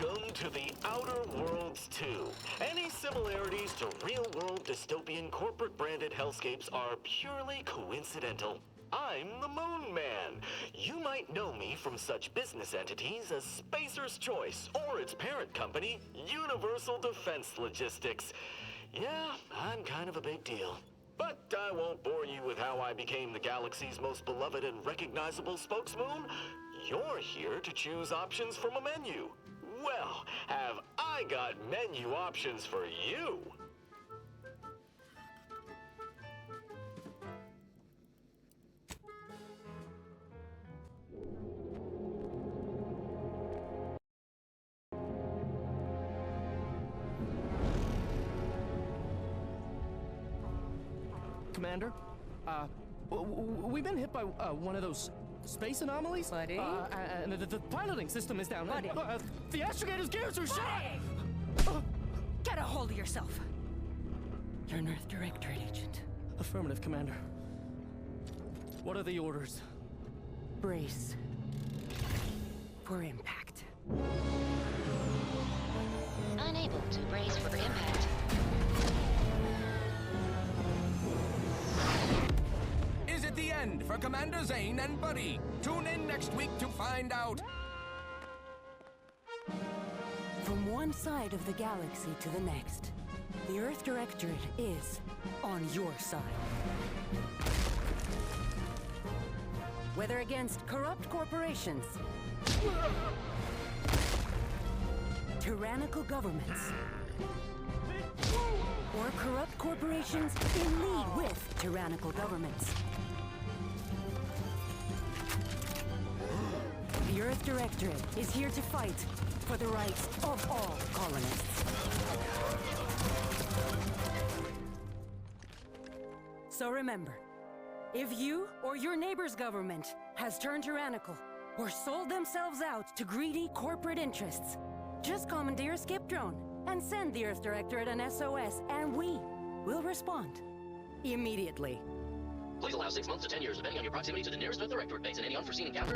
Welcome to the Outer Worlds 2. Any similarities to real-world dystopian corporate-branded hellscapes are purely coincidental. I'm the Moon Man. You might know me from such business entities as Spacer's Choice or its parent company, Universal Defense Logistics. Yeah, I'm kind of a big deal. But I won't bore you with how I became the galaxy's most beloved and recognizable spokesmoon. You're here to choose options from a menu. Well, have I got menu options for you? Commander, we've been hit by one of those space anomalies. Buddy? And the piloting system is down. Buddy? The astrogator's gears are shot! Get a hold of yourself. You're an Earth Directorate agent. Affirmative, Commander. What are the orders? Brace for impact. Unable to brace for impact. Is it the end for Commander Zane and Buddy? Tune in next week to find out. From one side of the galaxy to the next, the Earth Directorate is on your side. Whether against corrupt corporations, tyrannical governments, or corrupt corporations in league with tyrannical governments, the Earth Directorate is here to fight for the rights of all colonists. So remember, if you or your neighbor's government has turned tyrannical or sold themselves out to greedy corporate interests, just commandeer a skip drone and send the Earth Directorate an SOS, and we will respond immediately. Please allow 6 months to 10 years, depending on your proximity to the nearest Earth Directorate base and any unforeseen encounter.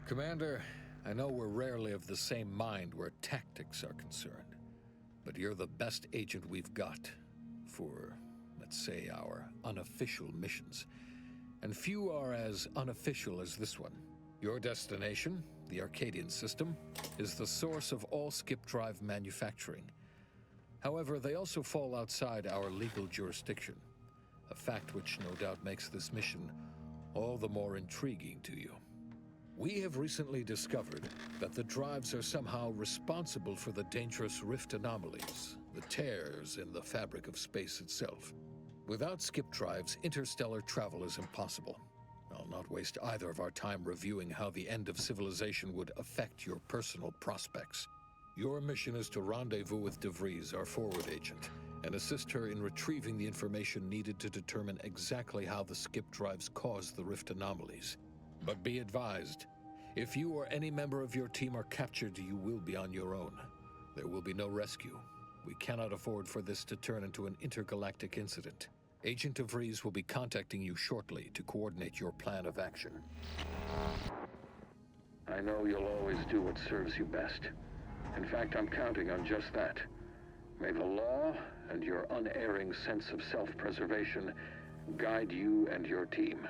Commander, I know we're rarely of the same mind where tactics are concerned, but you're the best agent we've got for, let's say, our unofficial missions. And few are as unofficial as this one. Your destination, the Arcadian system, is the source of all skip drive manufacturing. However, they also fall outside our legal jurisdiction, a fact which no doubt makes this mission all the more intriguing to you. We have recently discovered that the drives are somehow responsible for the dangerous rift anomalies, the tears in the fabric of space itself. Without skip drives, interstellar travel is impossible. I'll not waste either of our time reviewing how the end of civilization would affect your personal prospects. Your mission is to rendezvous with DeVries, our forward agent, and assist her in retrieving the information needed to determine exactly how the skip drives cause the rift anomalies. But be advised, if you or any member of your team are captured, you will be on your own. There will be no rescue. We cannot afford for this to turn into an intergalactic incident. Agent DeVries will be contacting you shortly to coordinate your plan of action. I know you'll always do what serves you best. In fact, I'm counting on just that. May the law and your unerring sense of self-preservation guide you and your team.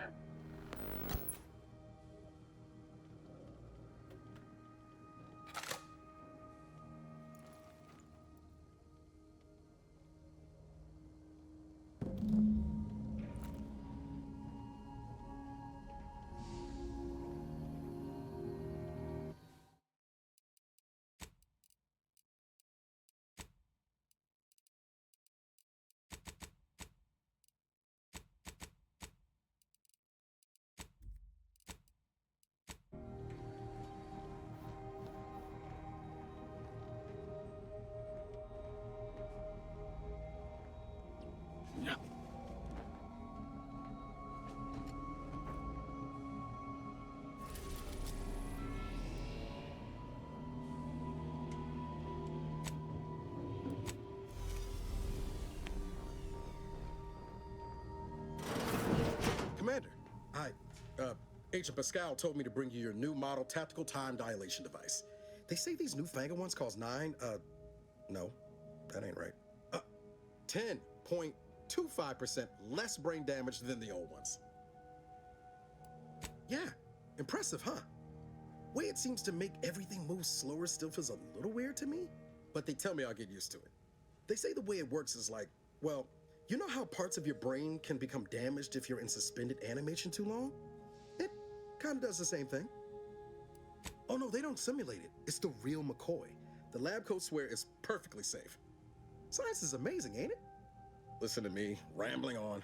Commander, Agent Pascal told me to bring you your new model tactical time dilation device. They say these newfangled ones cause no, that ain't right. 10.25% less brain damage than the old ones. Yeah, impressive, huh? Way it seems to make everything move slower still feels a little weird to me, but they tell me I'll get used to it. They say the way it works is like, well, you know how parts of your brain can become damaged if you're in suspended animation too long? It kind of does the same thing. Oh no, they don't simulate it. It's the real McCoy. The lab coats swear it's perfectly safe. Science is amazing, ain't it? Listen to me, rambling on.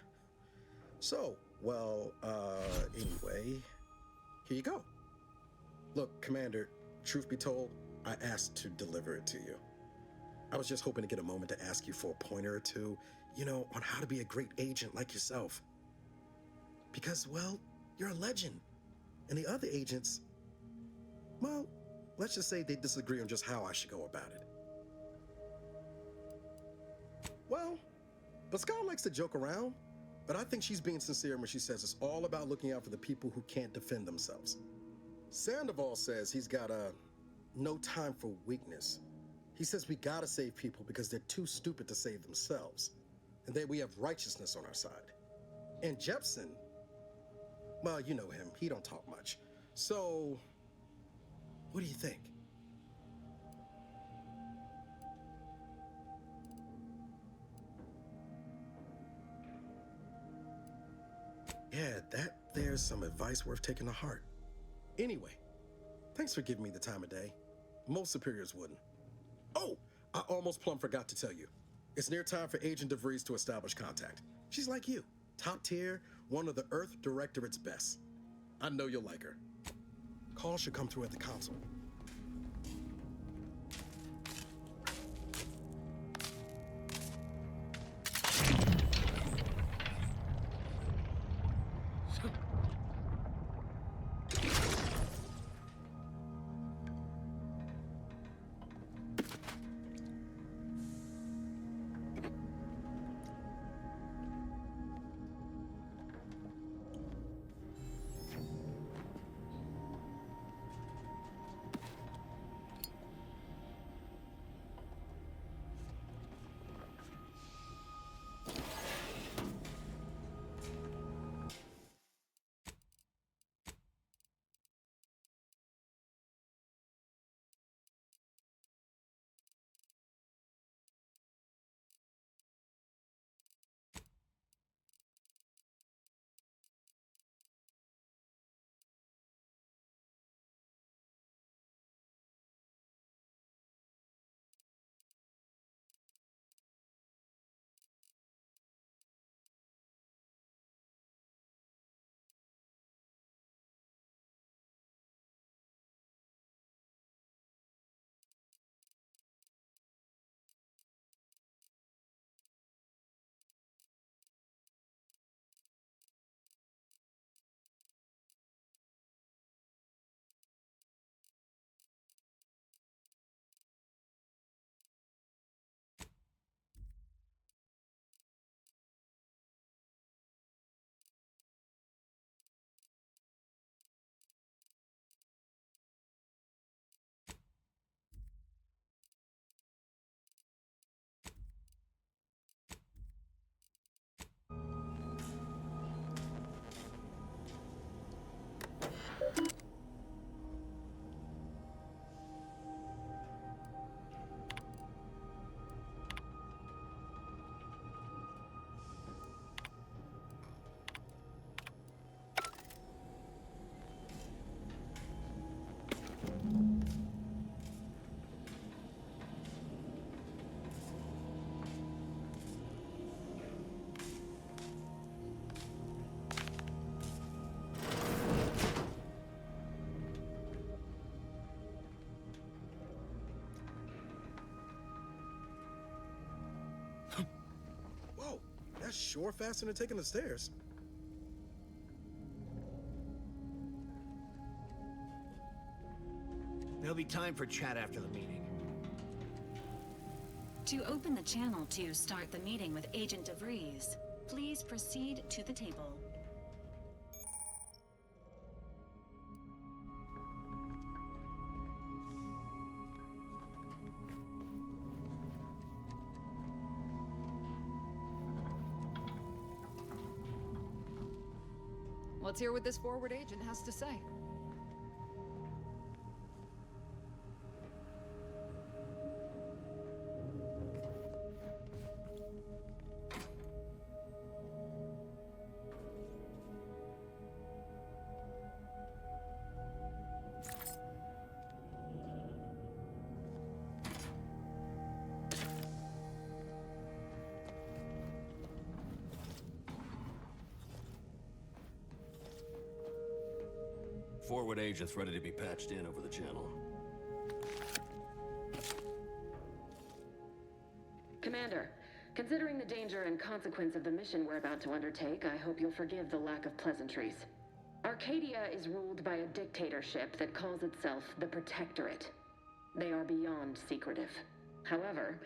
So, well, anyway, here you go. Look, Commander, truth be told, I asked to deliver it to you. I was just hoping to get a moment to ask you for a pointer or two, on how to be a great agent like yourself. Because, well, you're a legend. And the other agents, well, let's just say they disagree on just how I should go about it. Well, Pascal likes to joke around, but I think she's being sincere when she says it's all about looking out for the people who can't defend themselves. Sandoval says he's got no time for weakness. He says we gotta save people because they're too stupid to save themselves, and that we have righteousness on our side. And Jepson, well, you know him, he don't talk much, So, what do you think? Yeah, there's some advice worth taking to heart. Anyway, thanks for giving me the time of day. Most superiors wouldn't. Oh, I almost plumb forgot to tell you. It's near time for Agent DeVries to establish contact. She's like you, top tier, one of the Earth Directorate's best. I know you'll like her. Call should come through at the console. Whoa, that's sure faster than taking the stairs. There'll be time for chat after the meeting. To open the channel to start the meeting with Agent DeVries, please proceed to the table. Let's hear what this forward agent has to say. Forward agents ready to be patched in over the channel. Commander, considering the danger and consequence of the mission we're about to undertake, I hope you'll forgive the lack of pleasantries. Arcadia is ruled by a dictatorship that calls itself the Protectorate. They are beyond secretive. However,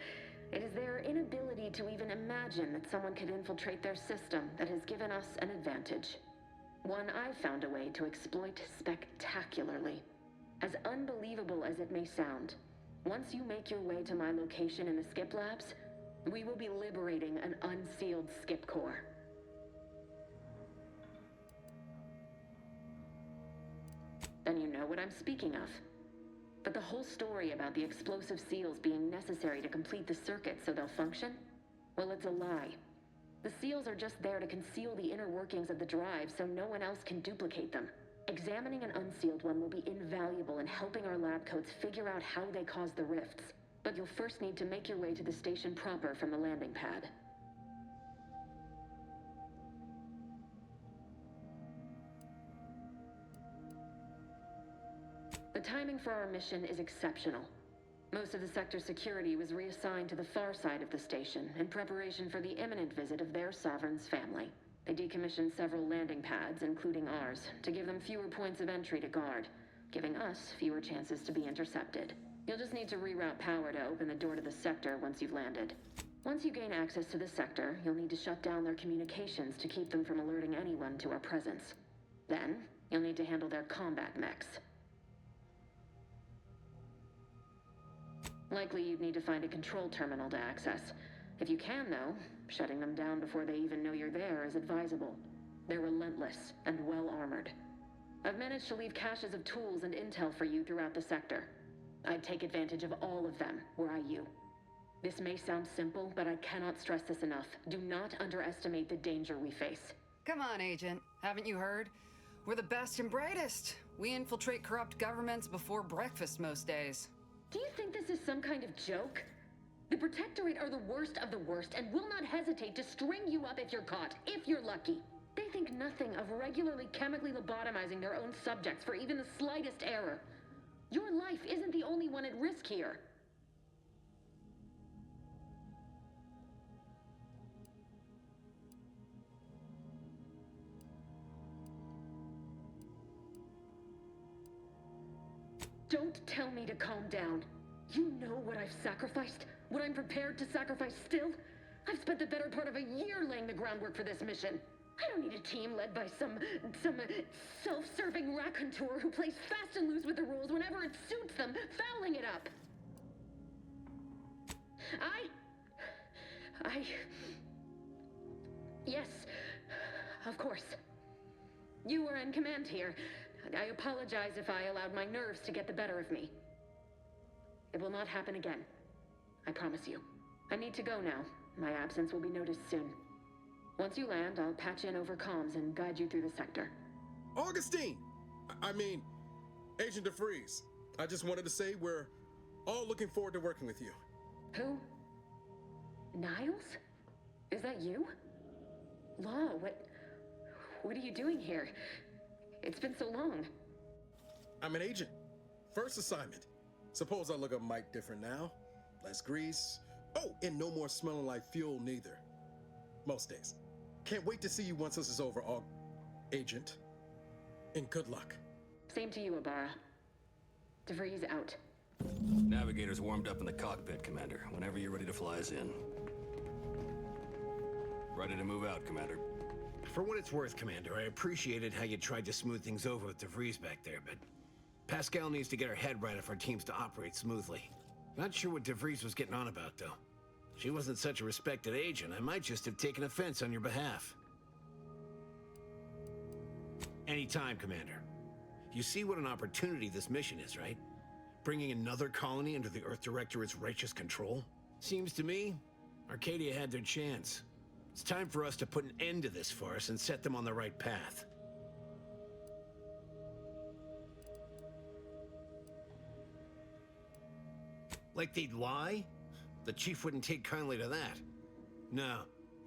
it is their inability to even imagine that someone could infiltrate their system that has given us an advantage. One I've found a way to exploit spectacularly. As unbelievable as it may sound, once you make your way to my location in the Skip Labs, we will be liberating an unsealed Skip core. then you know what I'm speaking of. But the whole story about the explosive seals being necessary to complete the circuit so they'll function? Well, it's a lie. The seals are just there to conceal the inner workings of the drive so no one else can duplicate them. Examining an unsealed one will be invaluable in helping our lab coats figure out how they cause the rifts. But you'll first need to make your way to the station proper from the landing pad. The timing for our mission is exceptional. Most of the sector's security was reassigned to the far side of the station in preparation for the imminent visit of their sovereign's family. They decommissioned several landing pads, including ours, to give them fewer points of entry to guard, giving us fewer chances to be intercepted. You'll just need to reroute power to open the door to the sector once you've landed. Once you gain access to the sector, you'll need to shut down their communications to keep them from alerting anyone to our presence. Then, you'll need to handle their combat mechs. Likely you'd need to find a control terminal to access. If you can, though, shutting them down before they even know you're there is advisable. They're relentless and well-armored. I've managed to leave caches of tools and intel for you throughout the sector. I'd take advantage of all of them, were I you. This may sound simple, but I cannot stress this enough. Do not underestimate the danger we face. Come on, Agent. Haven't you heard? We're the best and brightest. We infiltrate corrupt governments before breakfast most days. Do you think this is some kind of joke? The Protectorate are the worst of the worst and will not hesitate to string you up if you're caught, if you're lucky. They think nothing of regularly chemically lobotomizing their own subjects for even the slightest error. Your life isn't the only one at risk here. Don't tell me to calm down. You know what I've sacrificed? What I'm prepared to sacrifice still? I've spent the better part of a year laying the groundwork for this mission. I don't need a team led by some self-serving raconteur who plays fast and loose with the rules whenever it suits them, fouling it up. Yes, of course. You were in command here. I apologize if I allowed my nerves to get the better of me. It will not happen again. I promise you. I need to go now. My absence will be noticed soon. Once you land, I'll patch in over comms and guide you through the sector. Augustine! I mean, Agent DeVries. I just wanted to say we're all looking forward to working with you. Who? Niles? Is that you? Law, what are you doing here? It's been so long. I'm an agent. First assignment. Suppose I look a mite different now. Less grease. Oh, and no more smelling like fuel neither. Most days. Can't wait to see you once this is over, Agent. And good luck. Same to you, Ibarra. DeVries out. Navigator's warmed up in the cockpit, Commander. Whenever you're ready to fly us in. Ready to move out, Commander. For what it's worth, Commander, I appreciated how you tried to smooth things over with DeVries back there, but Pascal needs to get her head right if our team's to operate smoothly. Not sure what DeVries was getting on about, though. She wasn't such a respected agent. I might just have taken offense on your behalf. Anytime, Commander. You see what an opportunity this mission is, right? Bringing another colony under the Earth Directorate's righteous control? Seems to me, Arcadia had their chance. It's time for us to put an end to this farce and set them on the right path. Like they'd lie? The Chief wouldn't take kindly to that. No.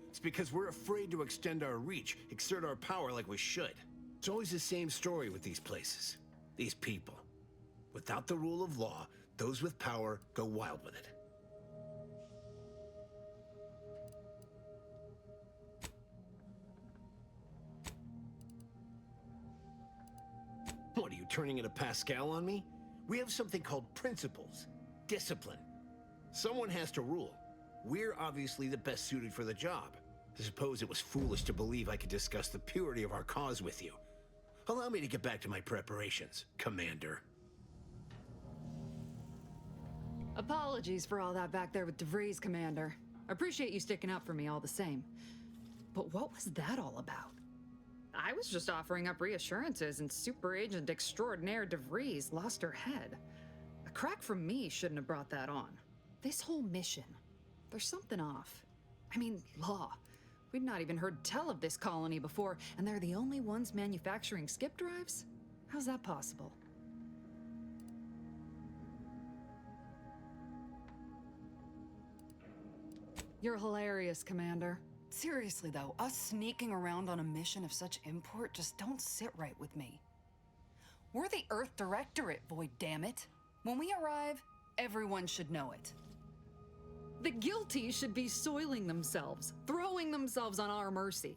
It's because we're afraid to extend our reach, exert our power like we should. It's always the same story with these places. These people. Without the rule of law, those with power go wild with it. What, are you turning into Pascal on me? We have something called principles. Discipline. Someone has to rule. We're obviously the best suited for the job. I suppose it was foolish to believe I could discuss the purity of our cause with you. Allow me to get back to my preparations, Commander. Apologies for all that back there with DeVries, Commander. Appreciate you sticking up for me all the same. But what was that all about? I was just offering up reassurances, and Super Agent Extraordinaire DeVries lost her head. A crack from me shouldn't have brought that on. This whole mission, there's something off. I mean, law. We'd not even heard tell of this colony before, and they're the only ones manufacturing skip drives? How's that possible? You're hilarious, Commander. Seriously though, us sneaking around on a mission of such import just don't sit right with me. We're the Earth Directorate, Void, damn it. When we arrive, everyone should know it. The guilty should be soiling themselves, throwing themselves on our mercy.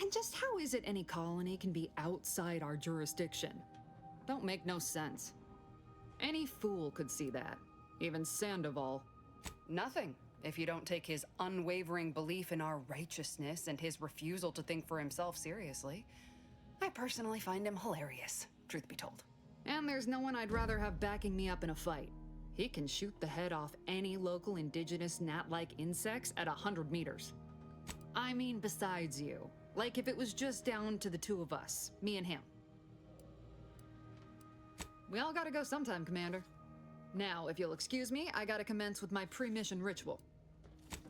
And just how is it any colony can be outside our jurisdiction? Don't make no sense. Any fool could see that, even Sandoval. Nothing, if you don't take his unwavering belief in our righteousness and his refusal to think for himself seriously. I personally find him hilarious, truth be told. And there's no one I'd rather have backing me up in a fight. He can shoot the head off any local indigenous gnat-like insects at 100 meters. I mean besides you. Like if it was just down to the two of us, me and him. We all gotta go sometime, Commander. Now, if you'll excuse me, I gotta commence with my pre-mission ritual.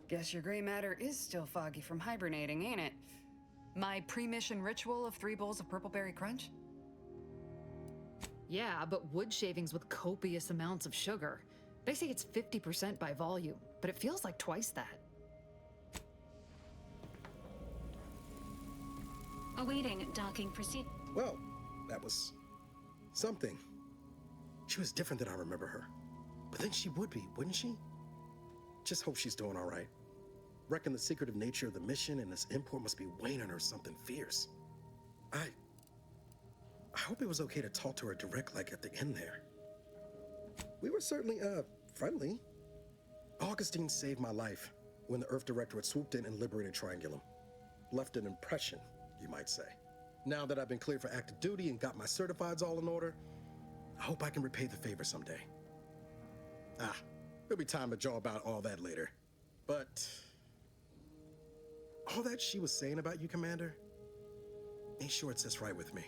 Guess your gray matter is still foggy from hibernating, ain't it? My pre-mission ritual of 3 bowls of purple berry crunch? Yeah, but wood shavings with copious amounts of sugar. They say it's 50% by volume, but it feels like twice that. Awaiting docking proceed. Well, that was something. She was different than I remember her. But then she would be, wouldn't she? Just hope she's doing all right. Reckon the secretive nature of the mission and this import must be weighing on her something fierce. I hope it was okay to talk to her direct like at the end there. We were certainly, friendly. Augustine saved my life when the Earth Directorate swooped in and liberated Triangulum. Left an impression, you might say. Now that I've been cleared for active duty and got my certifieds all in order, I hope I can repay the favor someday. There'll be time to jaw about all that later. But all that she was saying about you, Commander, ain't sure it sits right with me.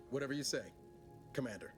Whatever you say, Commander.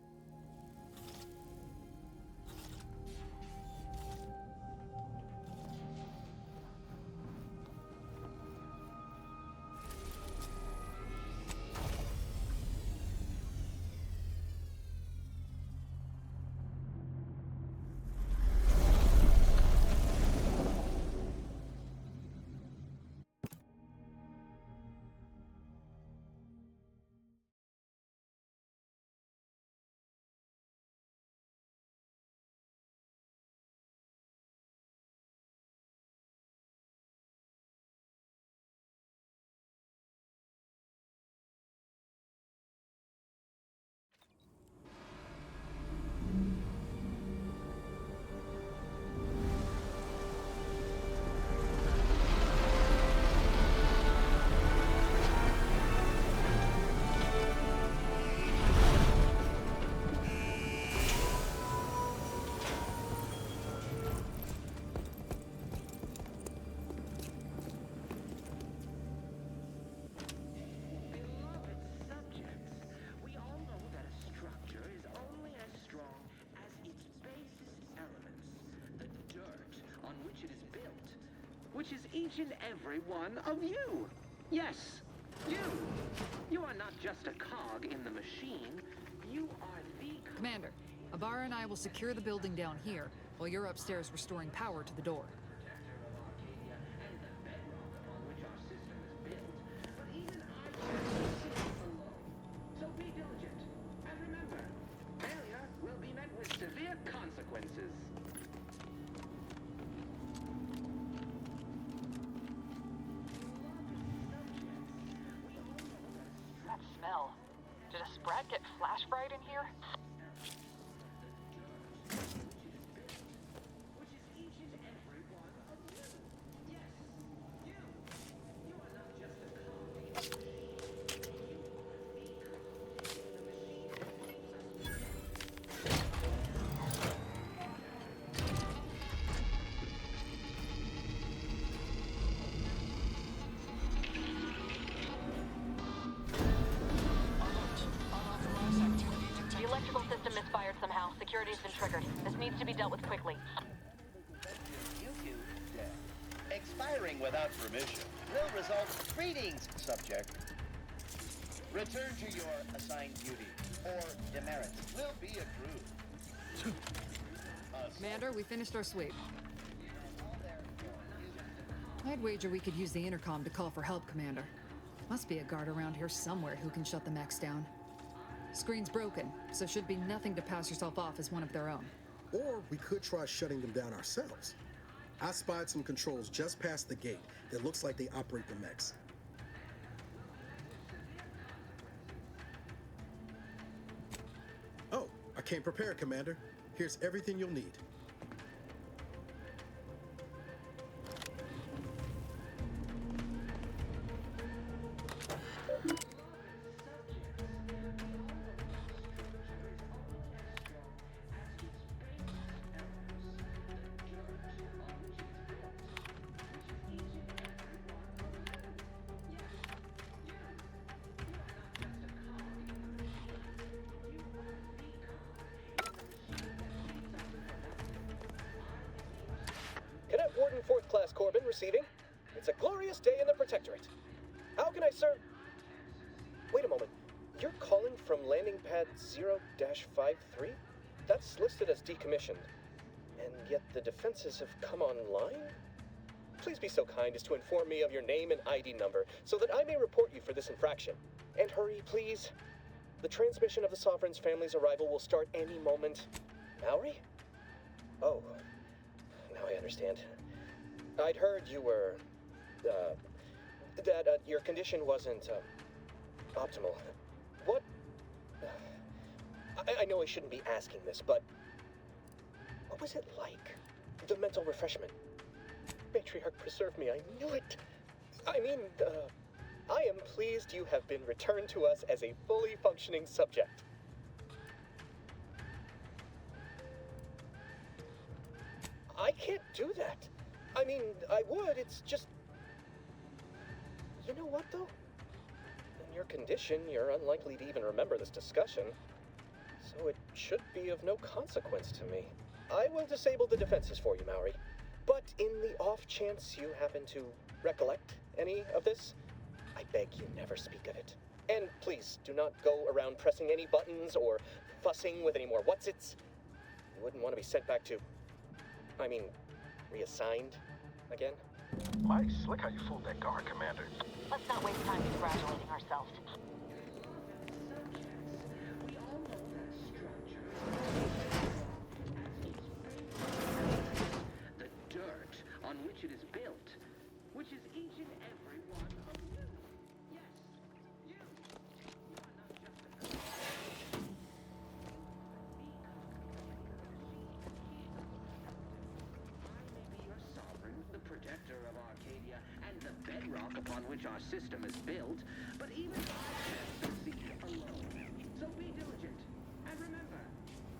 Which is each and every one of you. Yes, you. You are not just a cog in the machine. You are the... Commander, Ibarra and I will secure the building down here, while you're upstairs restoring power to the door. So be diligent. And remember, failure will be met with severe consequences. Smell. Did a Sprat get flash fried in here? system misfired somehow. Security's been triggered. This needs to be dealt with quickly. Expiring without permission will result. Greetings, subject. Return to your assigned duty, or demerits will be accrued. Commander, we finished our sweep. I'd wager we could use the intercom to call for help, Commander. Must be a guard around here somewhere who can shut the mechs down. Screen's broken, so should be nothing to pass yourself off as one of their own. Or we could try shutting them down ourselves. I spied some controls just past the gate that looks like they operate the mechs. Oh, I came prepared, Commander. Here's everything you'll need. Cadet Warden 4th Class Corbin receiving. It's a glorious day in the Protectorate. How can I serve? Wait a moment. You're calling from landing pad 0-53? That's listed as decommissioned. And yet the defenses have come online? Please be so kind as to inform me of your name and ID number so that I may report you for this infraction. And hurry, please. The transmission of the Sovereign's family's arrival will start any moment. Maori? Oh. Now I understand. I'd heard you were, that your condition wasn't, optimal. What? I know I shouldn't be asking this, but what was it like? The mental refreshment. Matriarch preserve me, I knew it. I mean, I am pleased you have been returned to us as a fully functioning subject. I can't do that. I mean, I would, it's just... You know what, though? In your condition, you're unlikely to even remember this discussion. So it should be of no consequence to me. I will disable the defenses for you, Maori. But in the off chance you happen to recollect any of this, I beg you never speak of it. And please, do not go around pressing any buttons or fussing with any more whatsits. You wouldn't want to be sent back to... I mean, reassigned again? Mighty slick how you fooled that guard, Commander. Let's not waste time congratulating ourselves. The dirt on which it is built, which is each and every one of you. Yes, you. You are not just a the protector of Arcadia, and the bedrock upon which our system is built, but even I can't succeed alone. So be diligent, and remember,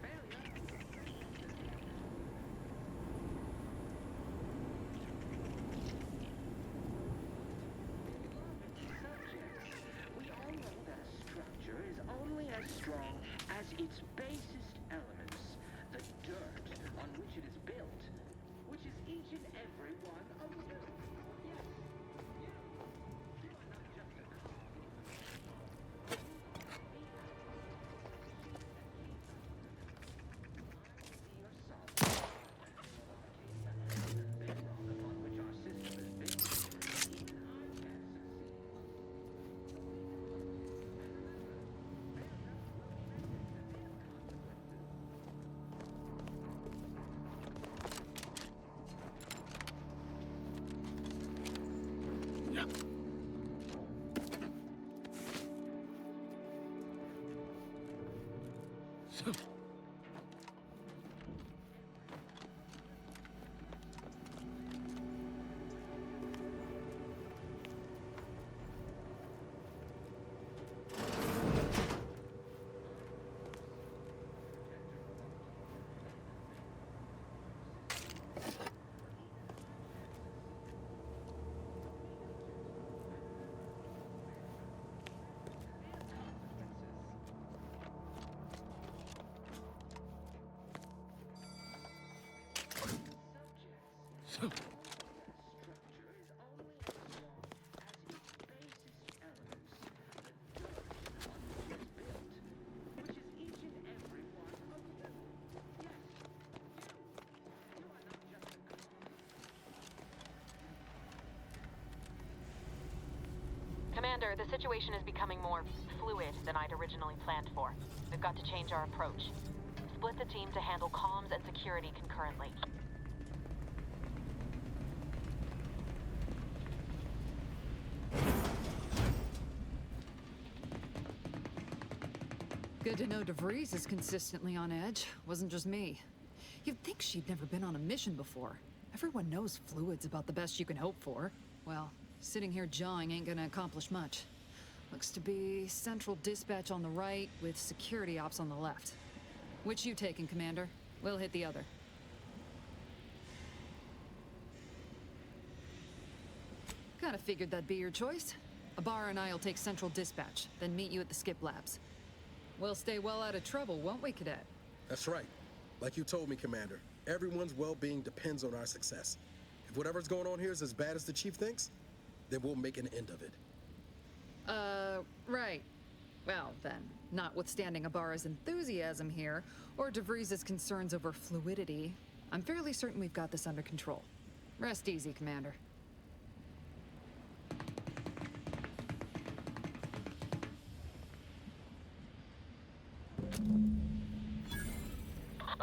failure... Subjects, we all know that a structure is only as strong as its basest elements, the dirt on which it is built, which is each and every one of you. Yes, you. You are not just a cog. The bedrock upon which our system is built. Even I can't succeed. Commander, the situation is becoming more fluid than I'd originally planned for. We've got to change our approach. Split the team to handle comms and security concurrently. Good to know DeVries is consistently on edge. Wasn't just me. You'd think she'd never been on a mission before. Everyone knows fluid's about the best you can hope for. Well, sitting here jawing ain't gonna accomplish much. Looks to be Central Dispatch on the right with security ops on the left. Which you taking, Commander? We'll hit the other. Kinda figured that'd be your choice. Ibarra and I'll take Central Dispatch, then meet you at the Skip Labs. We'll stay well out of trouble, won't we, Cadet? That's right. Like you told me, Commander, everyone's well-being depends on our success. If whatever's going on here is as bad as the Chief thinks, then we'll make an end of it. Right. Well, then, notwithstanding Ibarra's enthusiasm here, or DeVries' concerns over fluidity, I'm fairly certain we've got this under control. Rest easy, Commander.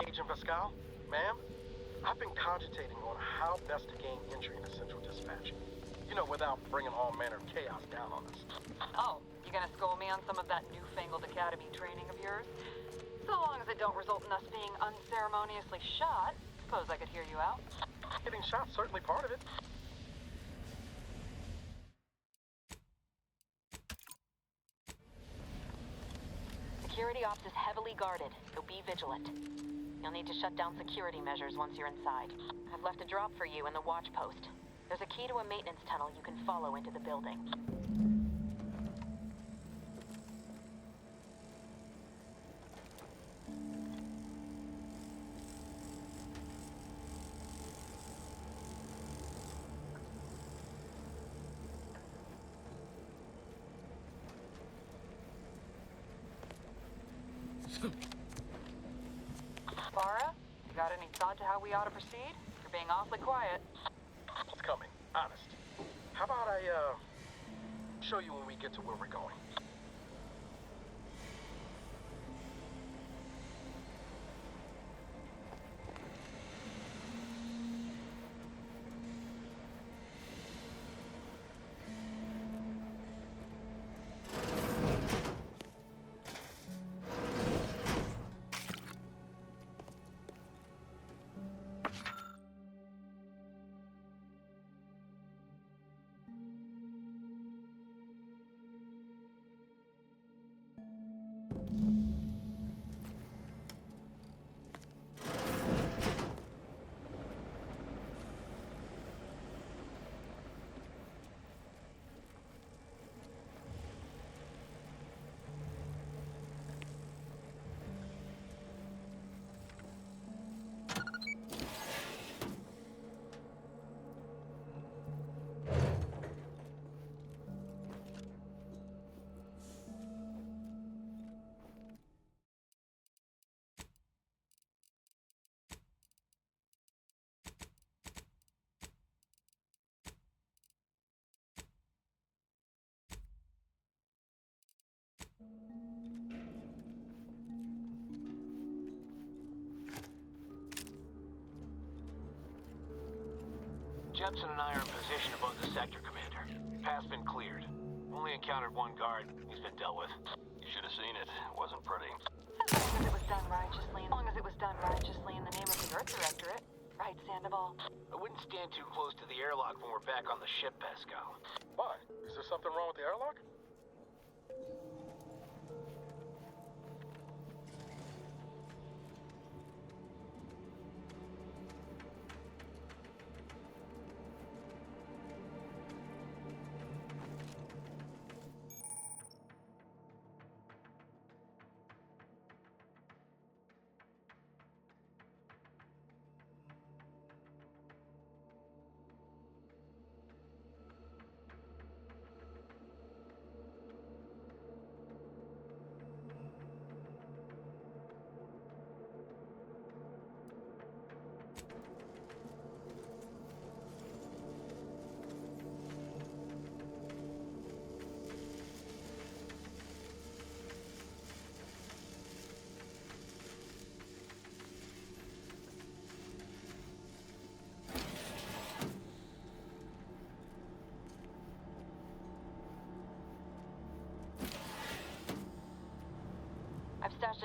Agent Pascal, ma'am, I've been cogitating on how best to gain entry into Central Dispatch. You know, without bringing all manner of chaos down on us. Oh, you gonna school me on some of that newfangled academy training of yours? So long as it don't result in us being unceremoniously shot, suppose I could hear you out. Getting shot's certainly part of it. Security ops is heavily guarded, so be vigilant. You'll need to shut down security measures once you're inside. I've left a drop for you in the watch post. There's a key to a maintenance tunnel you can follow into the building. Farah, you got any thought to how we ought to proceed? You're being awfully quiet. It's coming, honest. How about I, show you when we get to where we're going? Jepson and I are in position above the sector, Commander. Path's been cleared. Only encountered one guard. He's been dealt with. You should have seen it. It wasn't pretty. As long as it was done righteously, as long as it was done righteously in the name of the Earth Directorate. Right, Sandoval? I wouldn't stand too close to the airlock when we're back on the ship, Pascal. Why? Is there something wrong with the airlock?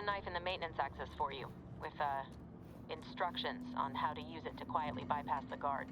a knife in the maintenance access for you, with, instructions on how to use it to quietly bypass the guards.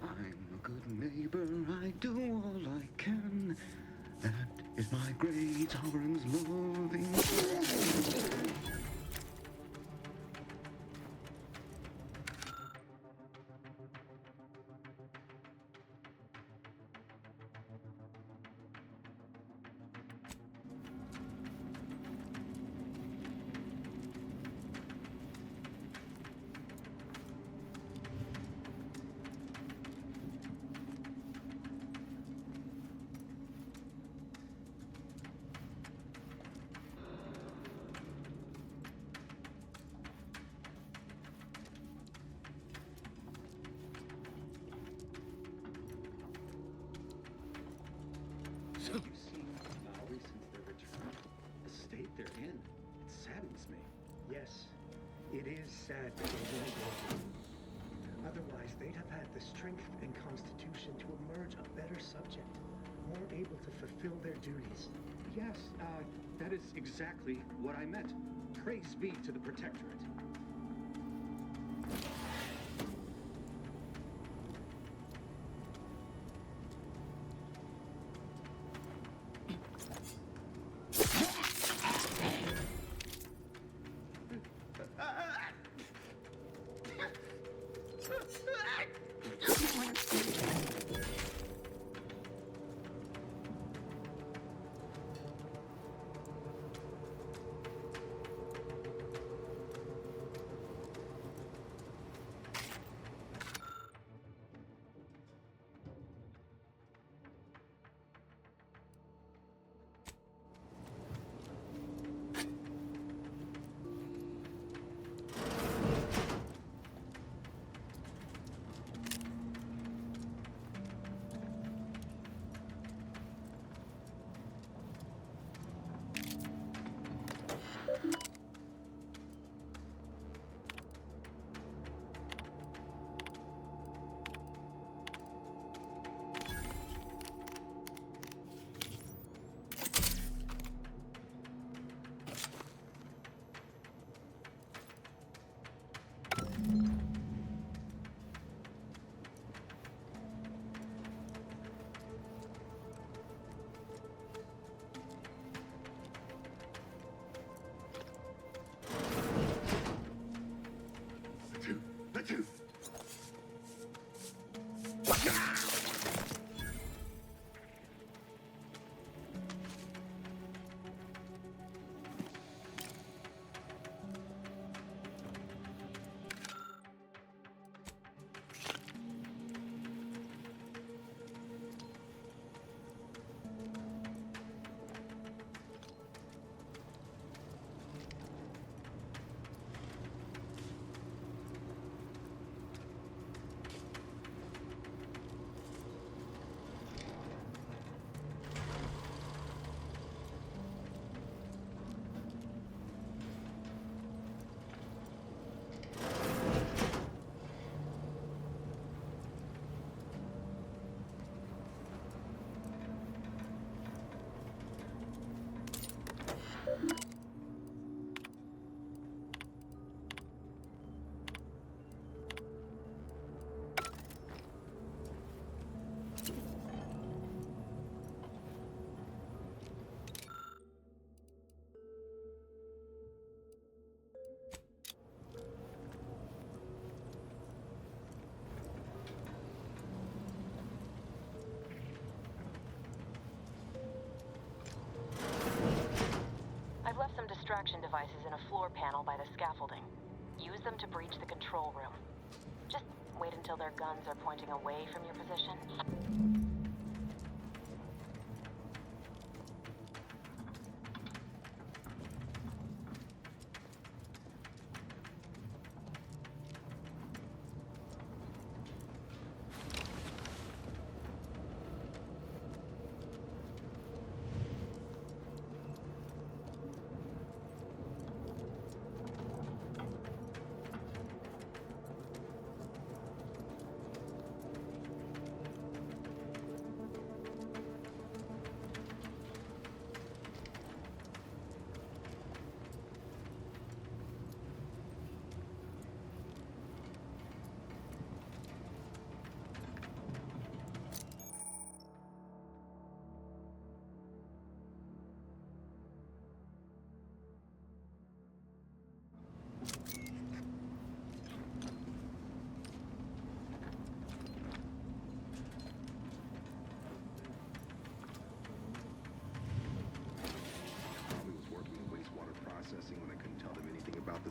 I'm a good neighbor, I do all I can. That is my great Oran's loving. You've seen Maui since their return. The state they're in, it saddens me. Yes, it is sad that they didn't go. Otherwise, they'd have had the strength and constitution to emerge a better subject, more able to fulfill their duties. Yes, that is exactly what I meant. Praise be to the Protectorate. distraction devices in a floor panel by the scaffolding. Use them to breach the control room. Just wait until their guns are pointing away from your position.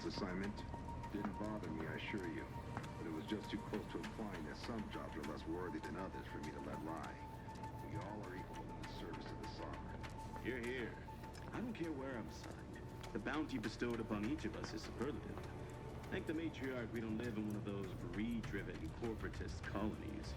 this assignment. Didn't bother me, I assure you. But it was just too close to implying that some jobs are less worthy than others for me to let lie. We all are equal in the service of the Sovereign. Hear, hear. I don't care where I'm assigned. The bounty bestowed upon each of us is superlative. Thank the matriarch we don't live in one of those greed-driven corporatist colonies.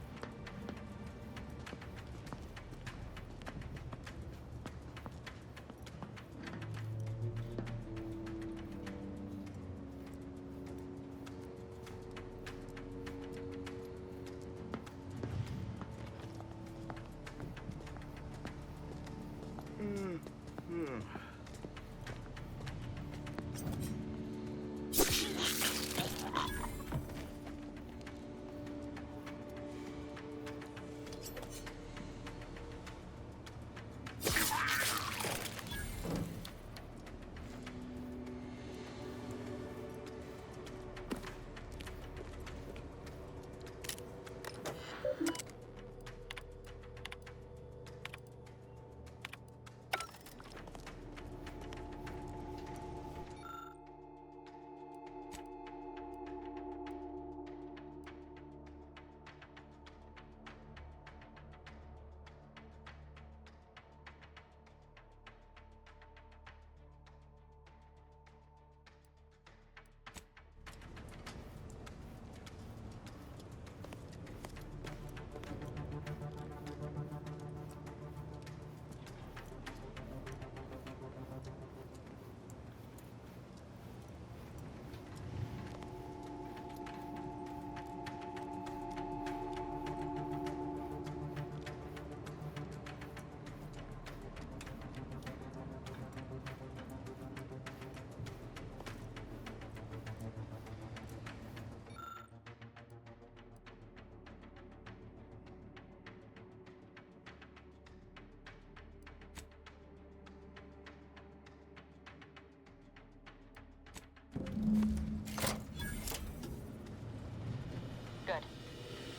Good.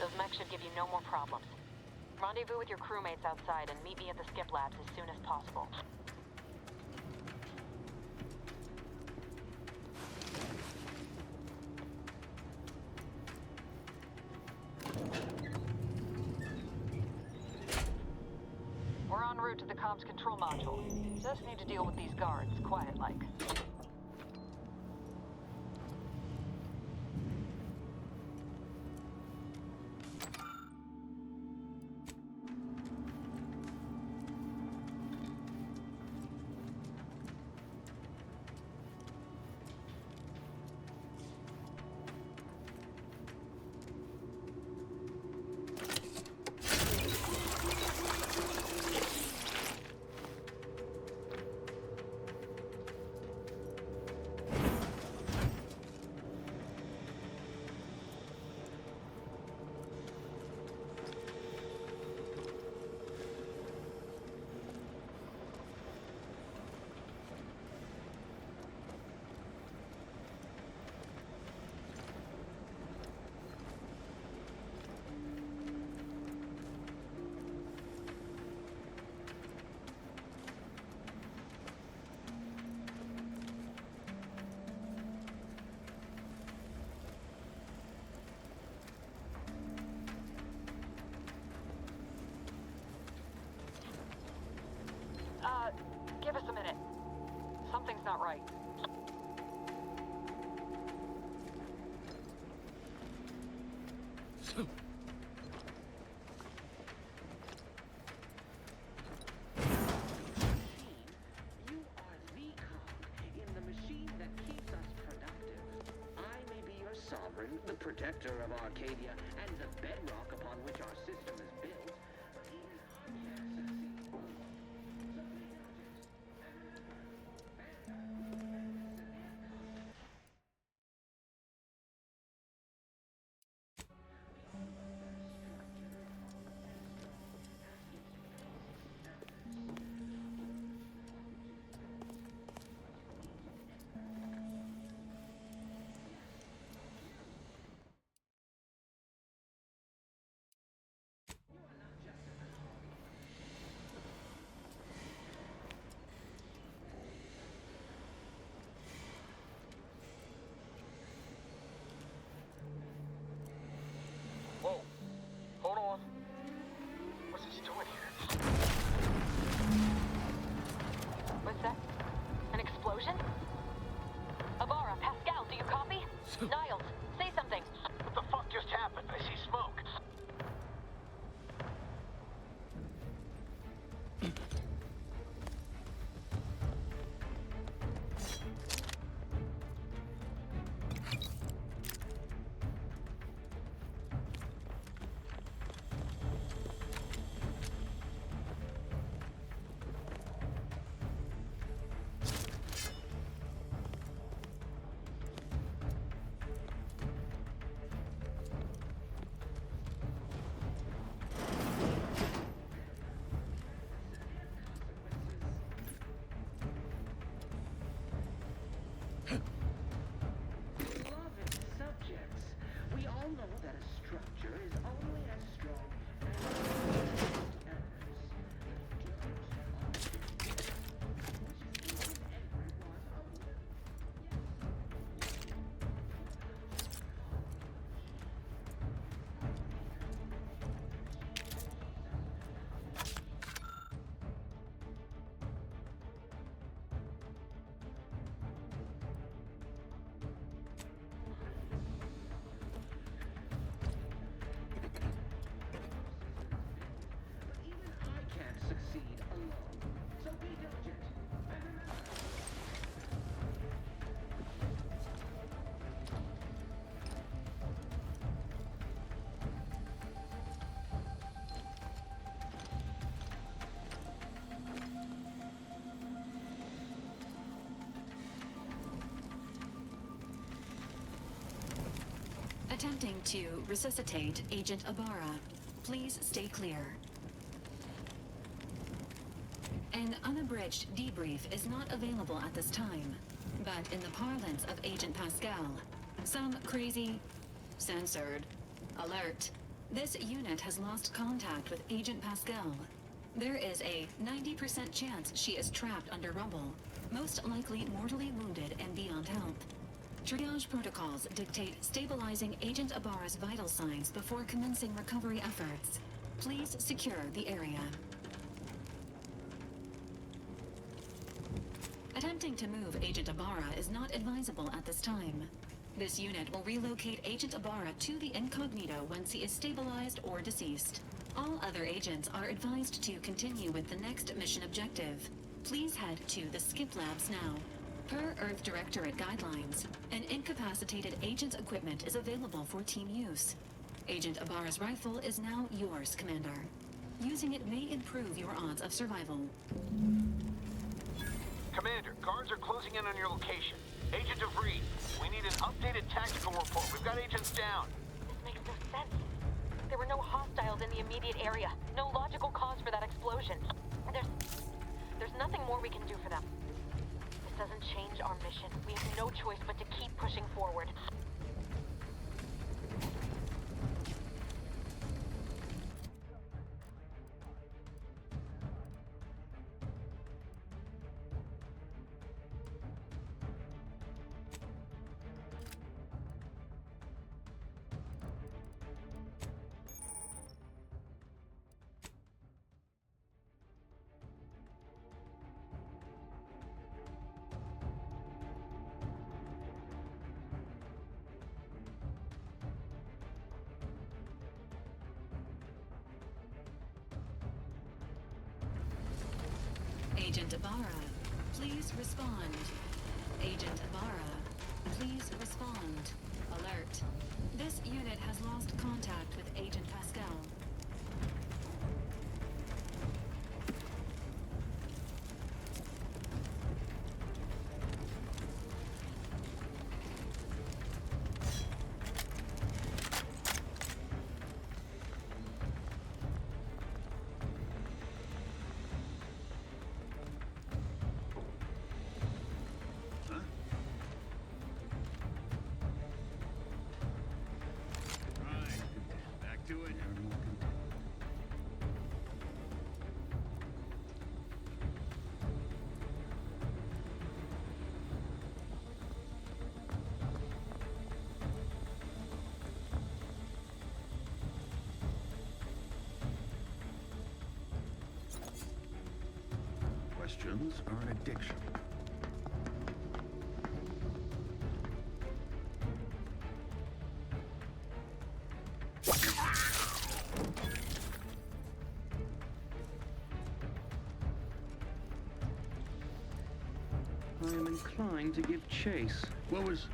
Those mechs should give you no more problems. Rendezvous with your crewmates outside and meet me at the skip labs as soon as possible. We're en route to the comms control module. Just need to deal with these guards, quiet-like. not right. You are the cog in the machine that keeps us productive. I may be your sovereign, the protector of Arcadia, and the bedrock upon which our system is built. But even I can't succeed. Whoa. Hold on. What's this doing here? What's that? An explosion? Avara, Pascal, do you copy? Niles, say something. What the fuck just happened? I see smoke. Beloved subjects, we all know that a structure is only as strong as its I can't succeed alone. So be diligent. And remember, Attempting to resuscitate Agent Ibarra. Please stay clear. An unabridged debrief is not available at this time, but in the parlance of Agent Pascal, some crazy, censored, alert. This unit has lost contact with Agent Pascal. There is a 90% chance she is trapped under rubble, most likely mortally wounded and beyond help. Triage protocols dictate stabilizing Agent Ibarra's vital signs before commencing recovery efforts. Please secure the area. Attempting to move Agent Ibarra is not advisable at this time. This unit will relocate Agent Ibarra to the incognito once he is stabilized or deceased. All other agents are advised to continue with the next mission objective. Please head to the Skip Labs now. Per Earth Directorate guidelines, an incapacitated agent's equipment is available for team use. Agent Ibarra's rifle is now yours, Commander. Using it may improve your odds of survival. Commander, guards are closing in on your location. Agent DeVries, we need an updated tactical report. We've got agents down. This makes no sense. There were no hostiles in the immediate area. No logical cause for that explosion. There's nothing more we can do for them. This doesn't change our mission. We have no choice but to keep pushing forward. Agent Ibarra, please respond. Agent Ibarra, please respond. Alert. This unit has lost contact with Agent Pascal. Questions are an addiction. I am inclined to give chase. What was...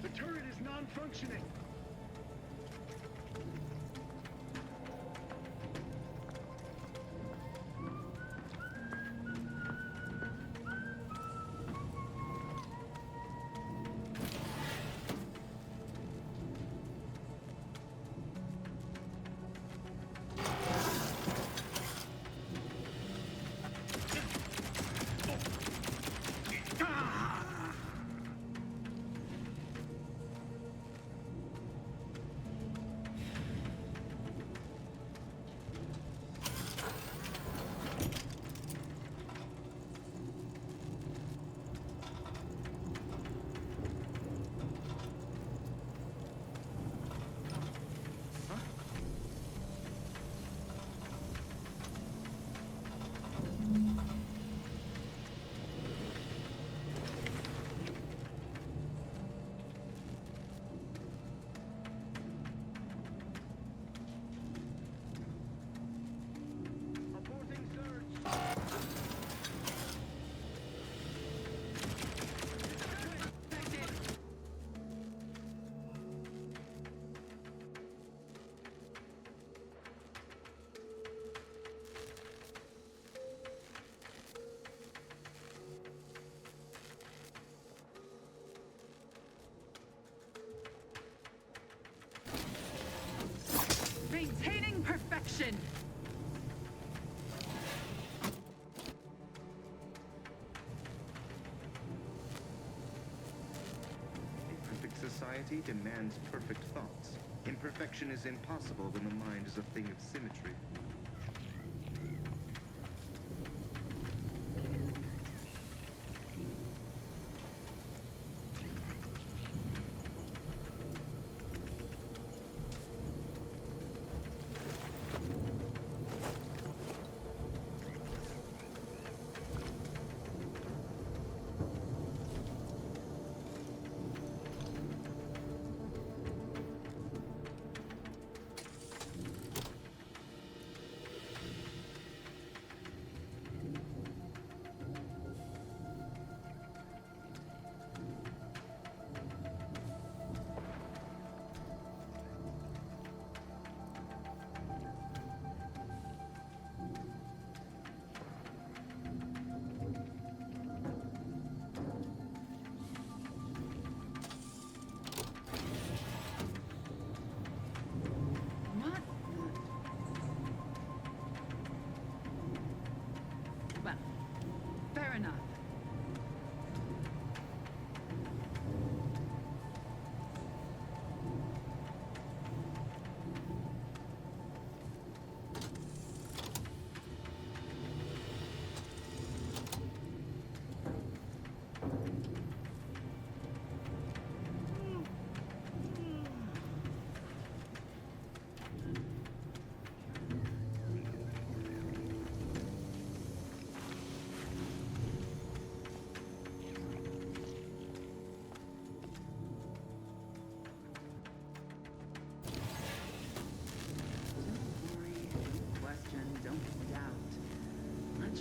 The turret is non-functioning. Maintaining perfection. A perfect society demands perfect thoughts. Imperfection is impossible when the mind is a thing of symmetry.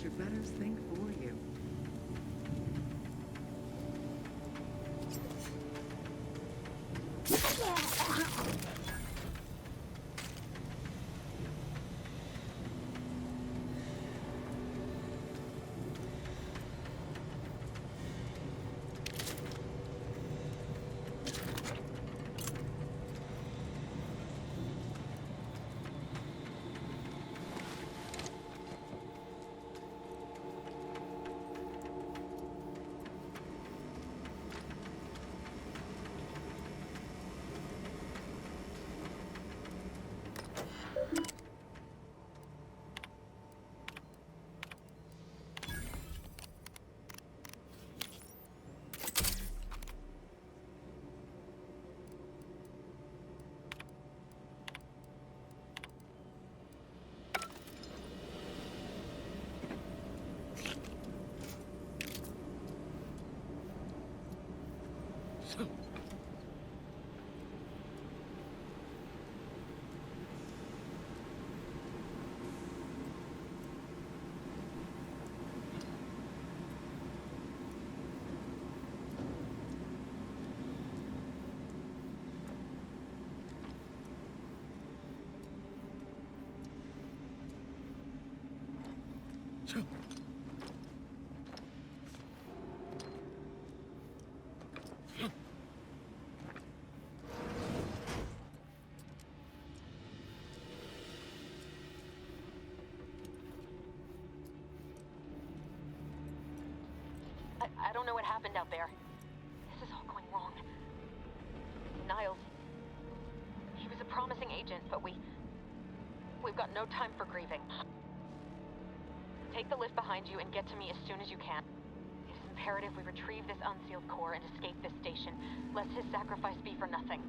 let your betters think for you. I don't know what happened out there. This is all going wrong. Niles. He was a promising agent, but we've got no time for grieving. Take the lift behind you and get to me as soon as you can. It is imperative we retrieve this unsealed core and escape this station, lest his sacrifice be for nothing.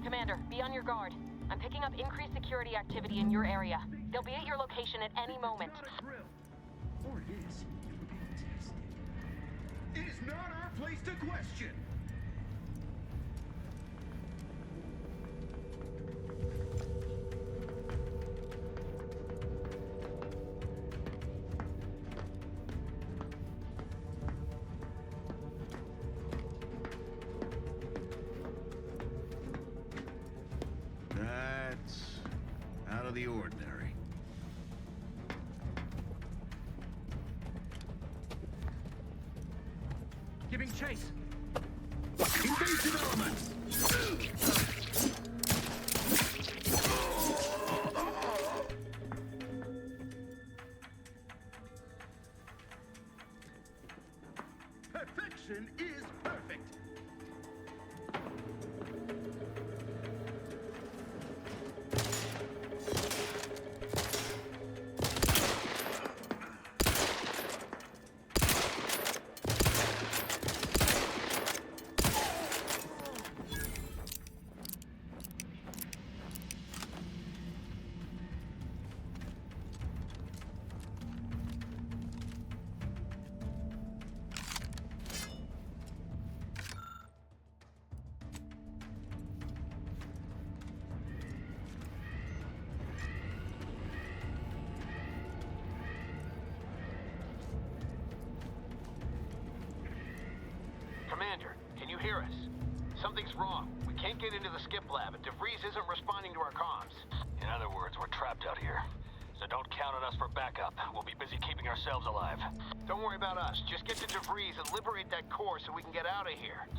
Commander, be on your guard. I'm picking up increased security activity in your area. They'll be at your location at any moment. Or it is. We're being tested. It is not our place to question. That's out of the ordinary. Giving chase. Invasive elements. Perfection is perfect. Commander, can you hear us? Something's wrong. We can't get into the skip lab, and DeVries isn't responding to our comms. In other words, we're trapped out here. So don't count on us for backup. We'll be busy keeping ourselves alive. Don't worry about us. Just get to DeVries and liberate that core so we can get out of here.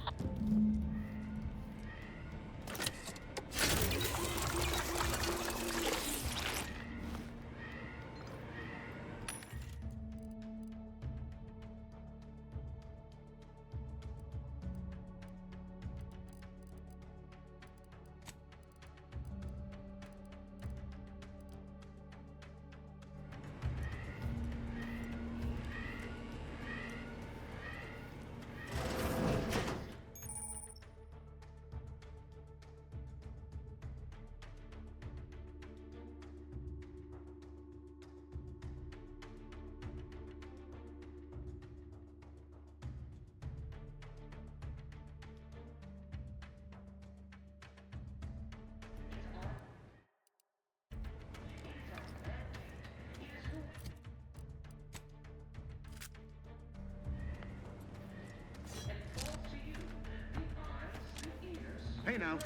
Hey now.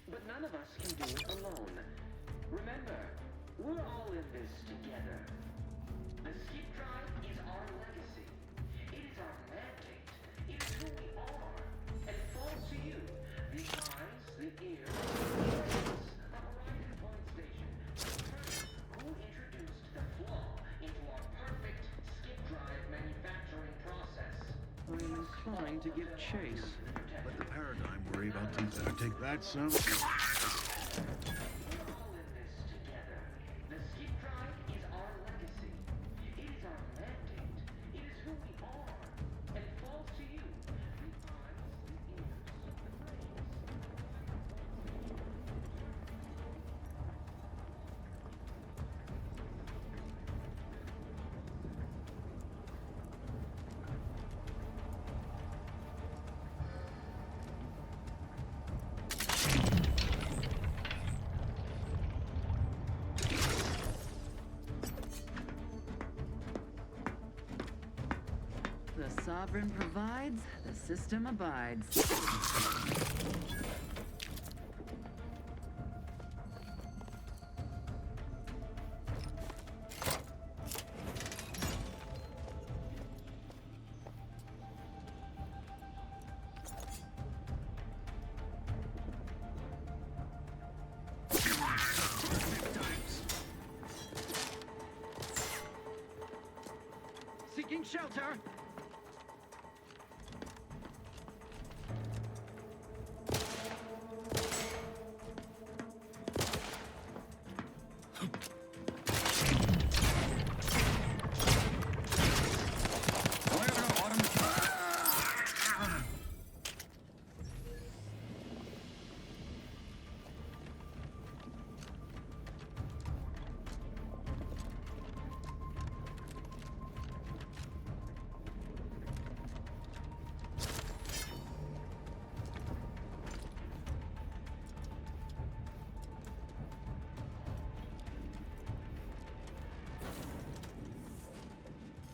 But none of us can do it alone. Remember, we're all in this together. The skip drive is our legacy. It is our mandate. It is who we are. And it falls to you, the eyes, the ears, the brains of Horizon Point Station. Who introduced the flaw into our perfect skip drive manufacturing process? I'm inclined to give chase. Let the paradigm worry about things that take that some. The skip drive is our legacy. It is our mandate. It is who we are. And it falls to you, the eyes, the ears, the brains. The sovereign provides, the system abides. Seeking shelter!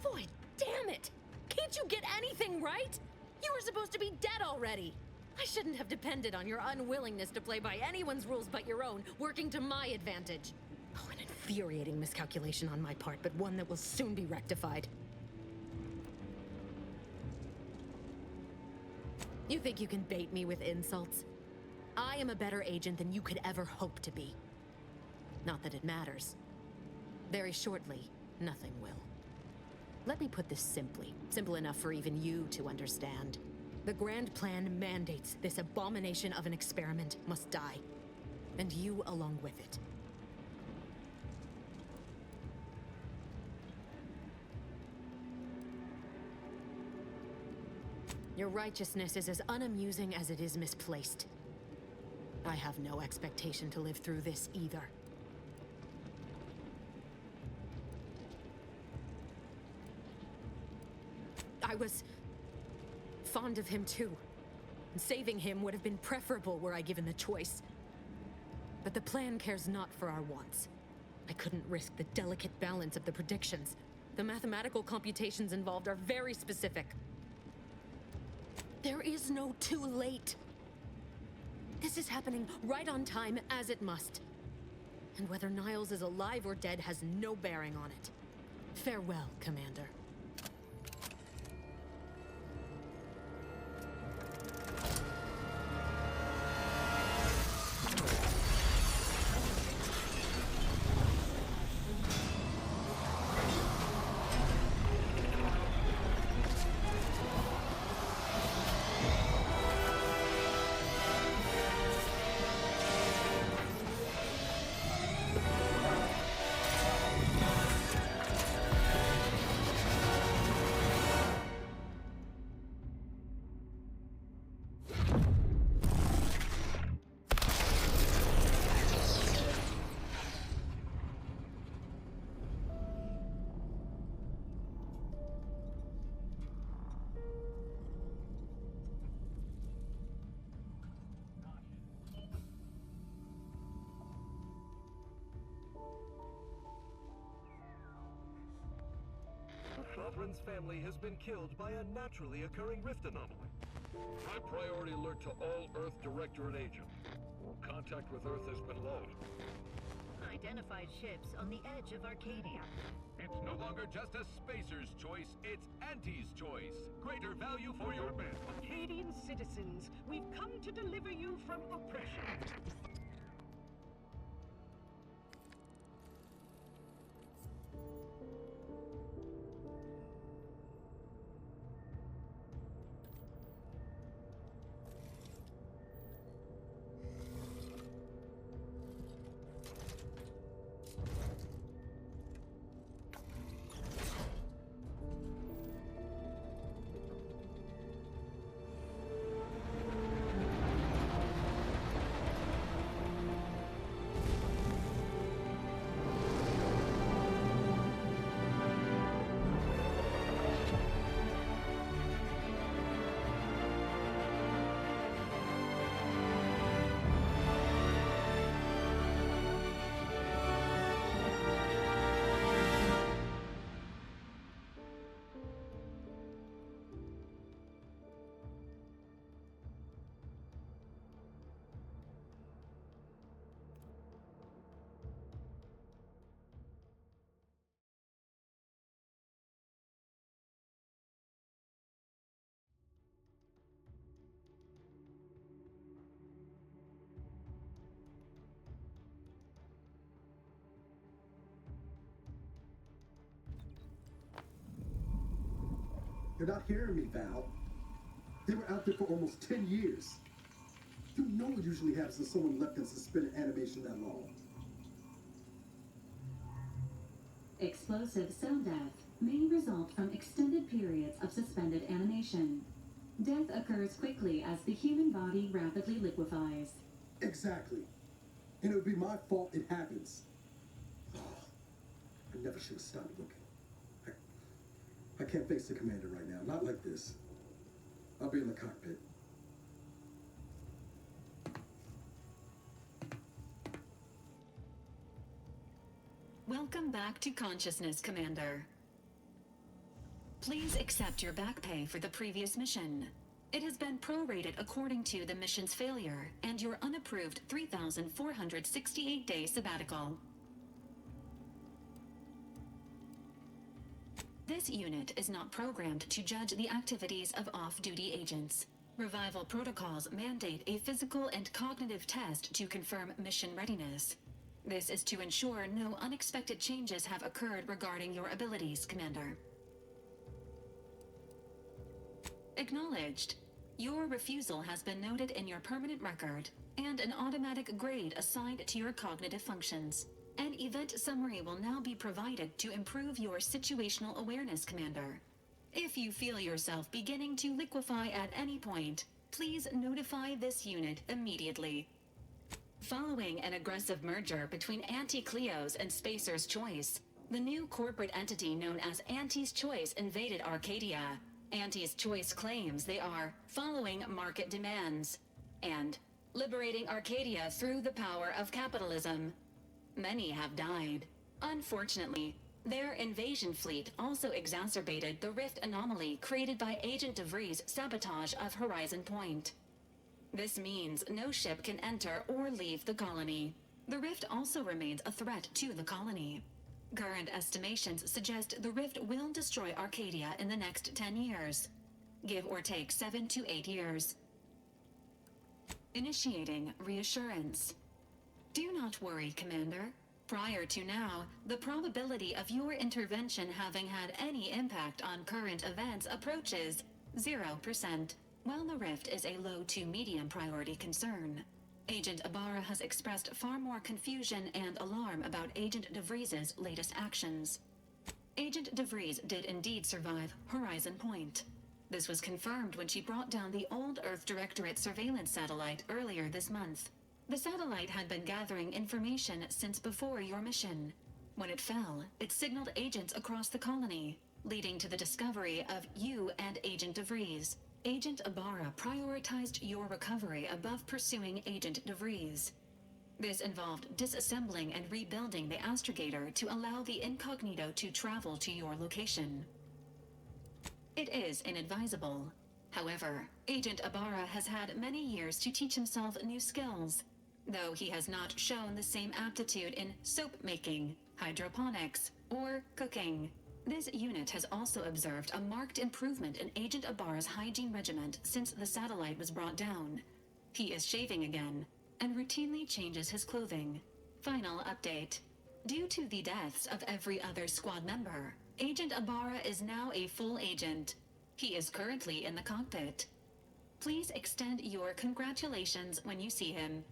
Boy, damn it! Can't you get anything right? You were supposed to be dead already. I shouldn't have depended on your unwillingness to play by anyone's rules but your own, working to my advantage. Oh, an infuriating miscalculation on my part, but one that will soon be rectified. You think you can bait me with insults? I am a better agent than you could ever hope to be. Not that it matters. Very shortly, nothing will. Let me put this simply, simple enough for even you to understand. The Grand Plan mandates this abomination of an experiment must die, and you along with it. Your righteousness is as unamusing as it is misplaced. I have no expectation to live through this either. I was fond of him too. And saving him would have been preferable were I given the choice. But the plan cares not for our wants. I couldn't risk the delicate balance of the predictions. The mathematical computations involved are very specific. There is no too late. This is happening right on time, as it must. And whether Niles is alive or dead has no bearing on it. Farewell, Commander. Shavrin's family has been killed by a naturally occurring rift anomaly. High priority alert to all Earth Directorate agents. Contact with Earth has been lost. Identified ships on the edge of Arcadia. It's no longer just a spacer's choice, it's Auntie's choice. Greater value for your men. Arcadian citizens, we've come to deliver you from oppression. You're not hearing me, Val. They were out there for almost 10 years. You know what usually happens when someone left in suspended animation that long. Explosive cell death may result from extended periods of suspended animation. Death occurs quickly as the human body rapidly liquefies. Exactly. And it would be my fault it happens. Oh, I never should have stopped looking. I can't face the commander right now. Not like this. I'll be in the cockpit. Welcome back to consciousness, Commander. Please accept your back pay for the previous mission. It has been prorated according to the mission's failure and your unapproved 3,468-day sabbatical. This unit is not programmed to judge the activities of off-duty agents. Revival protocols mandate a physical and cognitive test to confirm mission readiness. This is to ensure no unexpected changes have occurred regarding your abilities, Commander. Acknowledged. Your refusal has been noted in your permanent record, and an automatic grade assigned to your cognitive functions. An event summary will now be provided to improve your situational awareness, Commander. If you feel yourself beginning to liquefy at any point, please notify this unit immediately. Following an aggressive merger between Anti-Cleos and Spacer's Choice, the new corporate entity known as Auntie's Choice invaded Arcadia. Auntie's Choice claims they are following market demands and liberating Arcadia through the power of capitalism. Many have died. Unfortunately, their invasion fleet also exacerbated the rift anomaly created by Agent DeVries' sabotage of Horizon Point. This means no ship can enter or leave the colony. The rift also remains a threat to the colony. Current estimations suggest the rift will destroy Arcadia in the next 10 years. Give or take 7 to 8 years. Initiating reassurance. Do not worry, Commander. Prior to now, the probability of your intervention having had any impact on current events approaches 0%, while the rift is a low to medium priority concern. Agent Ibarra has expressed far more confusion and alarm about Agent DeVries' latest actions. Agent DeVries did indeed survive Horizon Point. This was confirmed when she brought down the old Earth Directorate surveillance satellite earlier this month. The satellite had been gathering information since before your mission. When it fell, it signaled agents across the colony, leading to the discovery of you and Agent DeVries. Agent Ibarra prioritized your recovery above pursuing Agent DeVries. This involved disassembling and rebuilding the astrogator to allow the incognito to travel to your location. It is inadvisable. However, Agent Ibarra has had many years to teach himself new skills, though he has not shown the same aptitude in soap making, hydroponics, or cooking. This unit has also observed a marked improvement in Agent Ibarra's hygiene regimen since the satellite was brought down. He is shaving again, and routinely changes his clothing. Final update. Due to the deaths of every other squad member, Agent Ibarra is now a full agent. He is currently in the cockpit. Please extend your congratulations when you see him.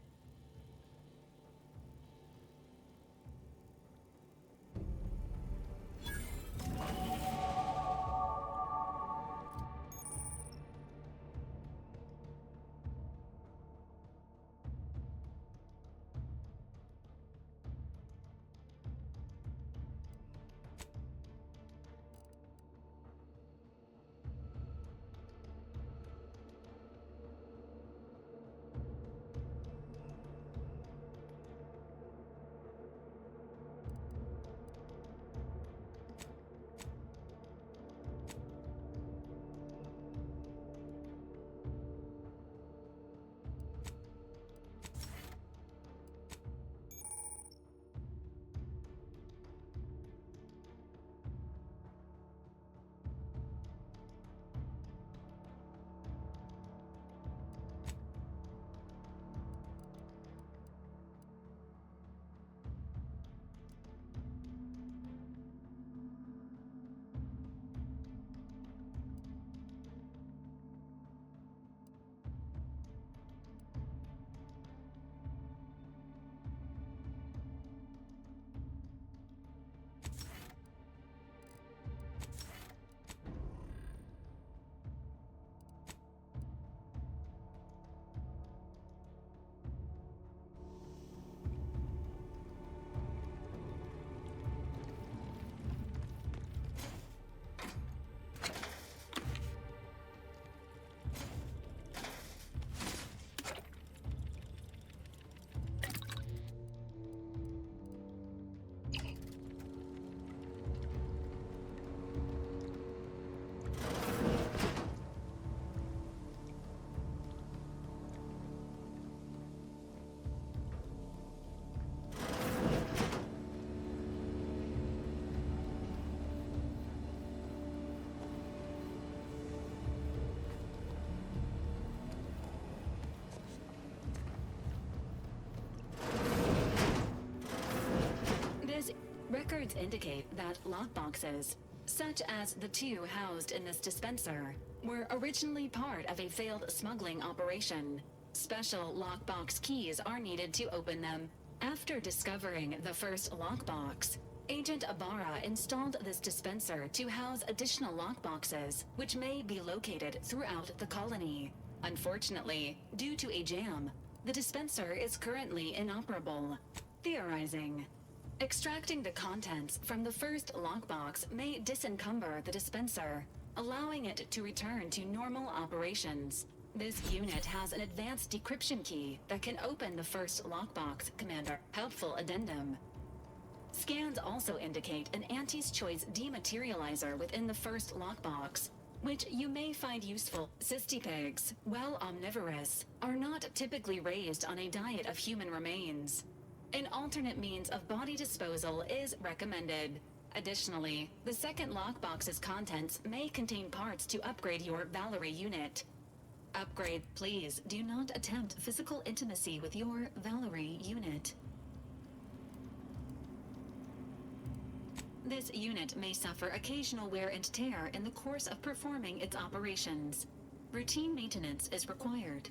Records indicate that lockboxes, such as the two housed in this dispenser, were originally part of a failed smuggling operation. Special lockbox keys are needed to open them. After discovering the first lockbox, Agent Ibarra installed this dispenser to house additional lockboxes, which may be located throughout the colony. Unfortunately, due to a jam, the dispenser is currently inoperable. Theorizing. Extracting the contents from the first lockbox may disencumber the dispenser. allowing it to return to normal operations. This unit has an advanced decryption key that can open the first lockbox, Commander. Helpful addendum. Scans also indicate an Auntie's Choice dematerializer within the first lockbox, which you may find useful. Cystipegs, while omnivorous, are not typically raised on a diet of human remains. An alternate means of body disposal is recommended. Additionally, the second lockbox's contents may contain parts to upgrade your Valerie unit. Upgrade, please. Do not attempt physical intimacy with your Valerie unit. This unit may suffer occasional wear and tear in the course of performing its operations. Routine maintenance is required.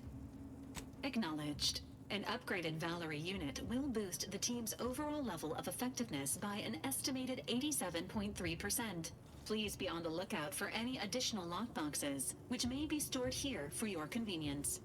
Acknowledged. An upgraded Valerie unit will boost the team's overall level of effectiveness by an estimated 87.3%. Please be on the lookout for any additional lockboxes, which may be stored here for your convenience.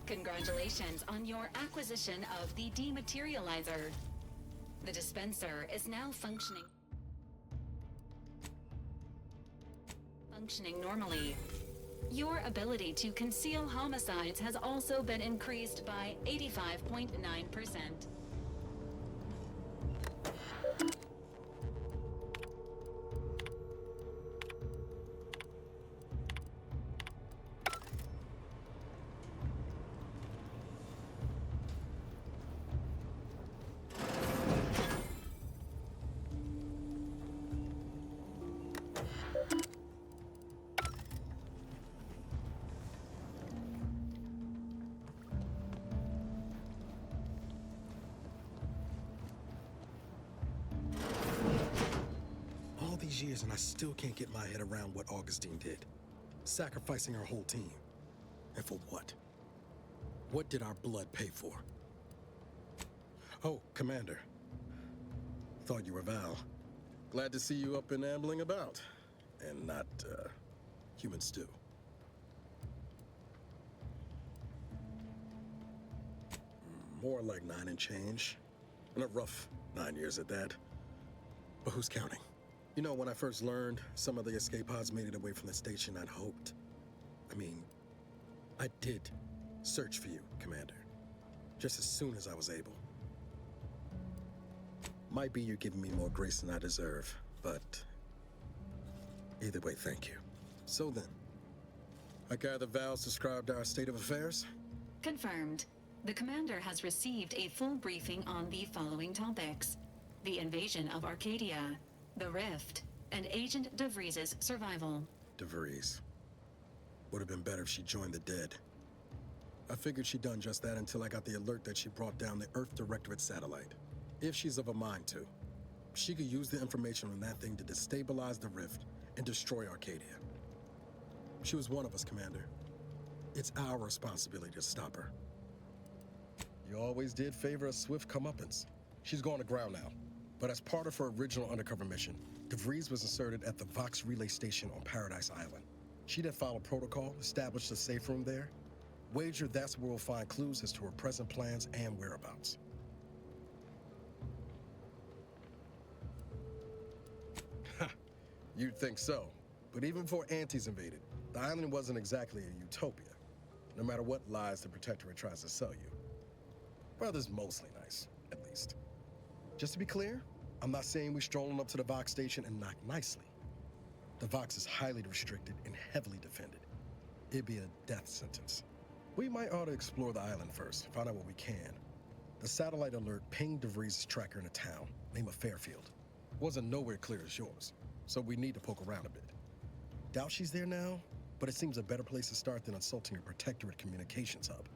Congratulations on your acquisition of the dematerializer. The dispenser is now functioning normally. Your ability to conceal homicides has also been increased by 85.9%. Years and I still can't get my head around what Augustine did. Sacrificing our whole team. And for what? What did our blood pay for? Oh, Commander. Thought you were Val. Glad to see you up and ambling about. And not, human stew. More like 9 and change. And a rough 9 years at that. But who's counting? You know, when I first learned some of the escape pods made it away from the station, I'd hoped. I did search for you, Commander. Just as soon as I was able. Might be you're giving me more grace than I deserve, but either way, thank you. So then, I gather Val's described our state of affairs? Confirmed. The Commander has received a full briefing on the following topics: the invasion of Arcadia, the Rift, and Agent DeVries's survival. DeVries. Would have been better if she joined the dead. I figured she'd done just that until I got the alert that she brought down the Earth Directorate satellite. If she's of a mind to, she could use the information from that thing to destabilize the Rift and destroy Arcadia. She was one of us, Commander. It's our responsibility to stop her. You always did favor a swift comeuppance. She's going to ground now. But as part of her original undercover mission, DeVries was inserted at the Vox Relay Station on Paradise Island. She then followed protocol, established a safe room there. Wager that's where we'll find clues as to her present plans and whereabouts. You'd think so. But even before Antes invaded, the island wasn't exactly a utopia. No matter what lies the Protectorate tries to sell you. Brother's mostly nice, at least. Just to be clear, I'm not saying we're strolling up to the Vox station and knock nicely. The Vox is highly restricted and heavily defended. It'd be a death sentence. We might ought to explore the island first, find out what we can. The satellite alert pinged DeVries' tracker in a town, name of Fairfield. Wasn't nowhere clear as yours, so we need to poke around a bit. Doubt she's there now, but it seems a better place to start than insulting your Protectorate communications hub.